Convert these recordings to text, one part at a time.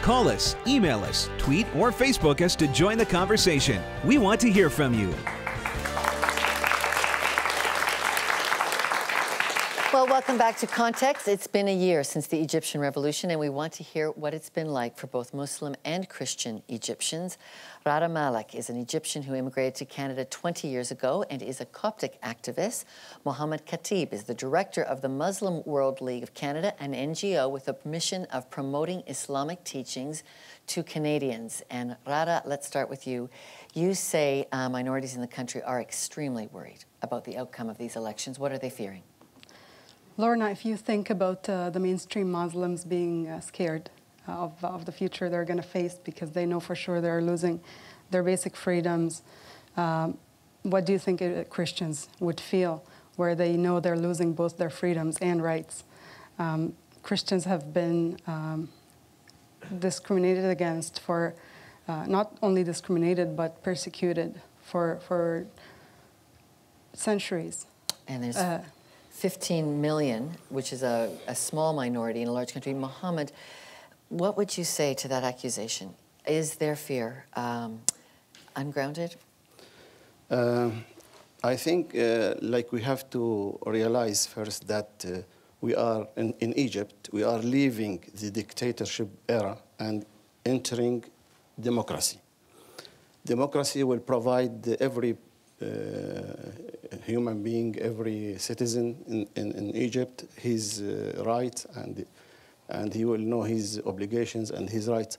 Call us, email us, tweet, or Facebook us to join the conversation. We want to hear from you. Well, welcome back to Context. It's been a year since the Egyptian Revolution, and we want to hear what it's been like for both Muslim and Christian Egyptians. Ghada Melek is an Egyptian who immigrated to Canada 20 years ago and is a Coptic activist. Muhamed Khatib is the director of the Muslim World League of Canada, an NGO with a mission of promoting Islamic teachings to Canadians. And Ghada, let's start with you. You say minorities in the country are extremely worried about the outcome of these elections. What are they fearing? Lorna, if you think about the mainstream Muslims being scared of the future they're going to face because they know for sure they're losing their basic freedoms, what do you think Christians would feel where they know they're losing both their freedoms and rights? Christians have been discriminated against for, not only discriminated, but persecuted for centuries. And there's 15 million, which is a small minority in a large country. Muhammad, what would you say to that accusation? Is their fear ungrounded? I think like we have to realize first that we are in Egypt, we are leaving the dictatorship era and entering democracy. Democracy will provide every human being, every citizen in Egypt, his rights, and he will know his obligations and his rights.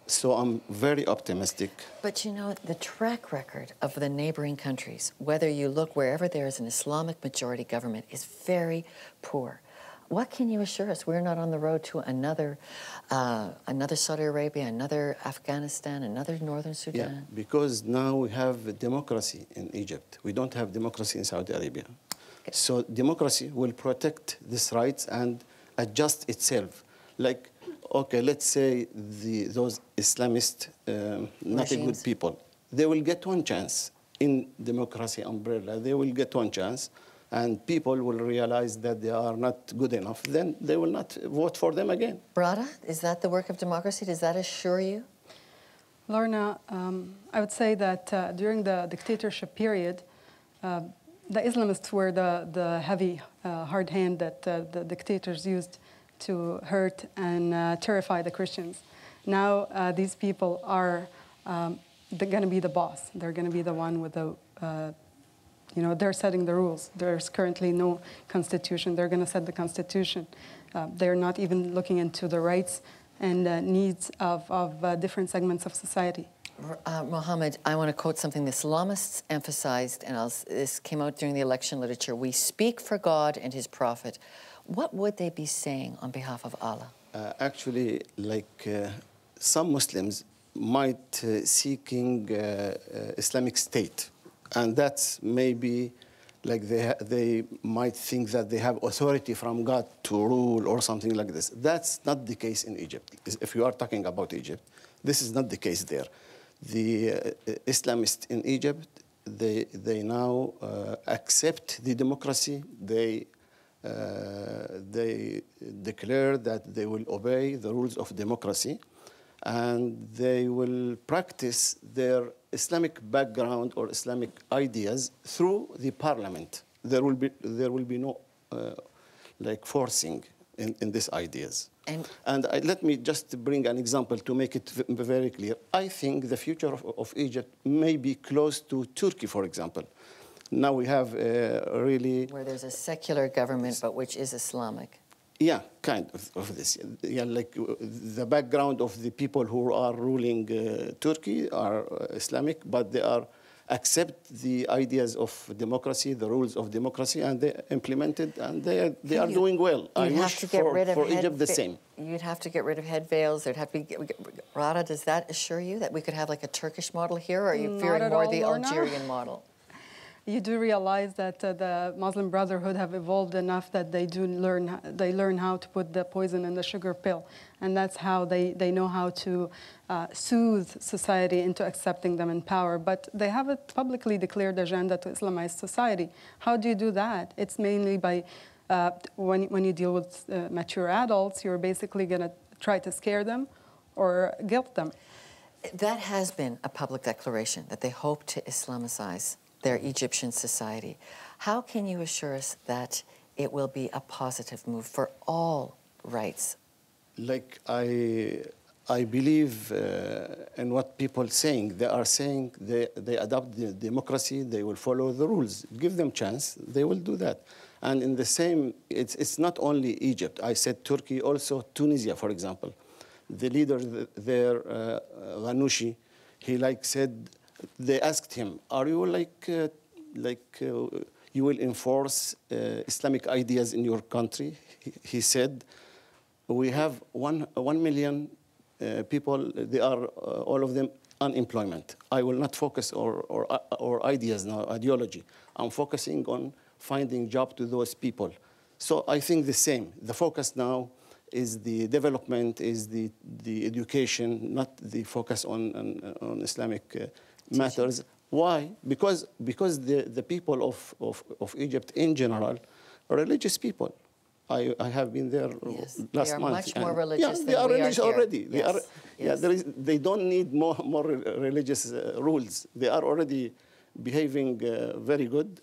So I'm very optimistic. But you know, the track record of the neighboring countries, whether you look wherever there is an Islamic majority government, is very poor. What can you assure us? We're not on the road to another Saudi Arabia, another Afghanistan, another Northern Sudan. Yeah, because now we have democracy in Egypt. We don't have democracy in Saudi Arabia. Okay. So democracy will protect these rights and adjust itself. Like, okay, let's say those Islamist, not a good people, they will get one chance in democracy umbrella. They will get one chance. And people will realize that they are not good enough, then they will not vote for them again. Ghada, is that the work of democracy? Does that assure you? Lorna, I would say that during the dictatorship period, the Islamists were the heavy, hard hand that the dictators used to hurt and terrify the Christians. Now these people are going to be the boss. They're going to be the one with the you know, they're setting the rules. There's currently no constitution. They're going to set the constitution. They're not even looking into the rights and needs of different segments of society. Muhammad, I want to quote something the Islamists emphasized, and this came out during the election literature. We speak for God and His Prophet. What would they be saying on behalf of Allah? Actually, like some Muslims might seeking Islamic State. And that's maybe like they might think that they have authority from God to rule or something like this. That's not the case in Egypt. If you are talking about Egypt, this is not the case there. The Islamists in Egypt, they now accept the democracy. They declare that they will obey the rules of democracy, and they will practice their Islamic background or Islamic ideas through the parliament. There will be no like forcing in these ideas. And let me just bring an example to make it very clear. I think the future of Egypt may be close to Turkey, for example. Now we have really... Where there's a secular government, but which is Islamic. Yeah, kind of this. Yeah, like the background of the people who are ruling Turkey are Islamic, but they accept the ideas of democracy, the rules of democracy, and they implement it, and they are doing well. I wish for Egypt the same. You'd have to get rid of head veils. There'd have to be... Ghada, does that assure you that we could have like a Turkish model here, or are you fearing more the Algerian model? You do realize that the Muslim Brotherhood have evolved enough that they learn how to put the poison in the sugar pill, and that's how they know how to soothe society into accepting them in power. But they have a publicly declared agenda to Islamize society. How do you do that? It's mainly by when you deal with mature adults, you're basically going to try to scare them, or guilt them. That has been a public declaration that they hope to Islamicize their Egyptian society. How can you assure us that it will be a positive move for all rights? Like I believe in what people saying. They are saying they adopt the democracy, they will follow the rules. Give them chance, they will do that. And in the same, it's not only Egypt. I said Turkey, also Tunisia, for example. The leader there, Ghannouchi, he said, they asked him, are you you will enforce Islamic ideas in your country? He said, we have 1 million people, they are all of them unemployment. I will not focus or ideas now, ideology. I'm focusing on finding job to those people. So I think the same. The focus now is the development, is the education, not the focus on Islamic matters. Why? Because the people of Egypt in general are religious people. I have been there last month. They are much more religious than they are we religious are here. already. Yes. They don't need more religious rules. They are already behaving very good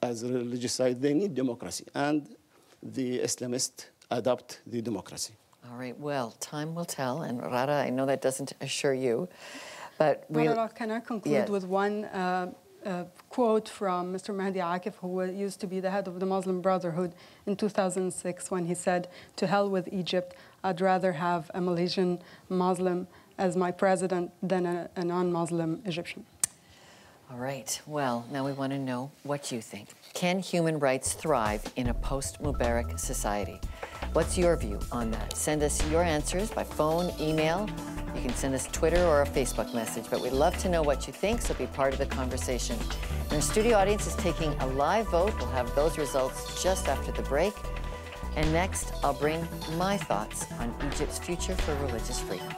as a religious side. They need democracy, and the Islamists adopt the democracy. All right. Well, time will tell, and Ghada, I know that doesn't assure you, but can I conclude with one quote from Mr. Mahdi Akif, who used to be the head of the Muslim Brotherhood in 2006, when he said, "To hell with Egypt, I'd rather have a Malaysian Muslim as my president than a non-Muslim Egyptian." All right. Well, now we want to know what you think. Can human rights thrive in a post-Mubarak society? What's your view on that? Send us your answers by phone, email. You can send us Twitter or a Facebook message, but we'd love to know what you think, so be part of the conversation. And our studio audience is taking a live vote. We'll have those results just after the break. And next, I'll bring my thoughts on Egypt's future for religious freedom.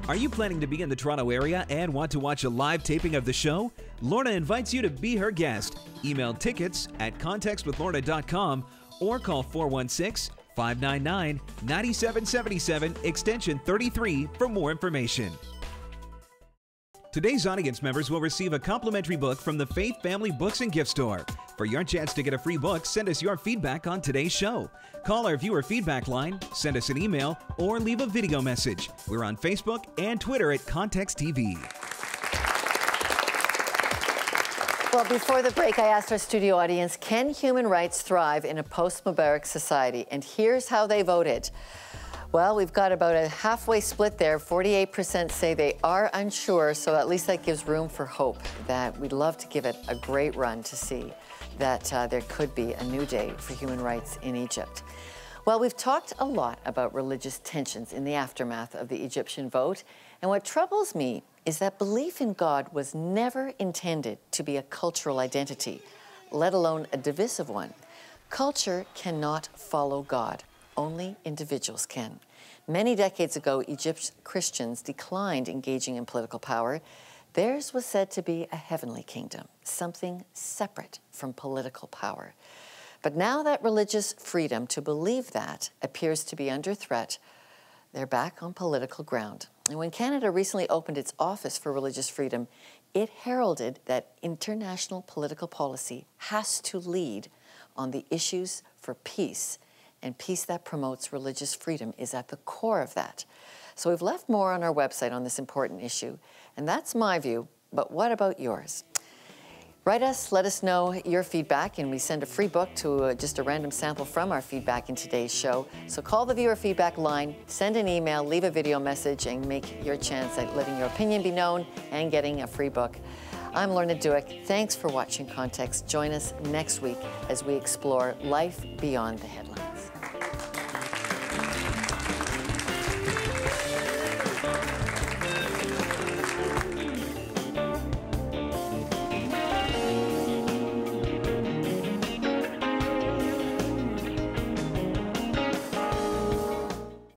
Are you planning to be in the Toronto area and want to watch a live taping of the show? Lorna invites you to be her guest. Email tickets at contextwithlorna.com or call 416-599-9777 extension 33 for more information. Today's audience members will receive a complimentary book from the Faith Family Books and Gift Store. For your chance to get a free book, send us your feedback on today's show. Call our viewer feedback line, send us an email, or leave a video message. We're on Facebook and Twitter at Context TV. Well, before the break, I asked our studio audience, can human rights thrive in a post-Mubarak society? And here's how they voted. Well, we've got about a halfway split there. 48% say they are unsure, so at least that gives room for hope that we'd love to give it a great run to see that there could be a new day for human rights in Egypt. Well, we've talked a lot about religious tensions in the aftermath of the Egyptian vote, and what troubles me is that belief in God was never intended to be a cultural identity, let alone a divisive one. Culture cannot follow God. Only individuals can. Many decades ago, Egypt's Christians declined engaging in political power. Theirs was said to be a heavenly kingdom, something separate from political power. But now that religious freedom to believe that appears to be under threat, they're back on political ground. And when Canada recently opened its office for religious freedom, it heralded that international political policy has to lead on the issues for peace, and peace that promotes religious freedom is at the core of that. So we've left more on our website on this important issue, and that's my view, but what about yours? Write us, let us know your feedback, and we send a free book to just a random sample from our feedback in today's show. So call the viewer feedback line, send an email, leave a video message, and make your chance at letting your opinion be known and getting a free book. I'm Lorna Dueck. Thanks for watching Context. Join us next week as we explore life beyond the headlines.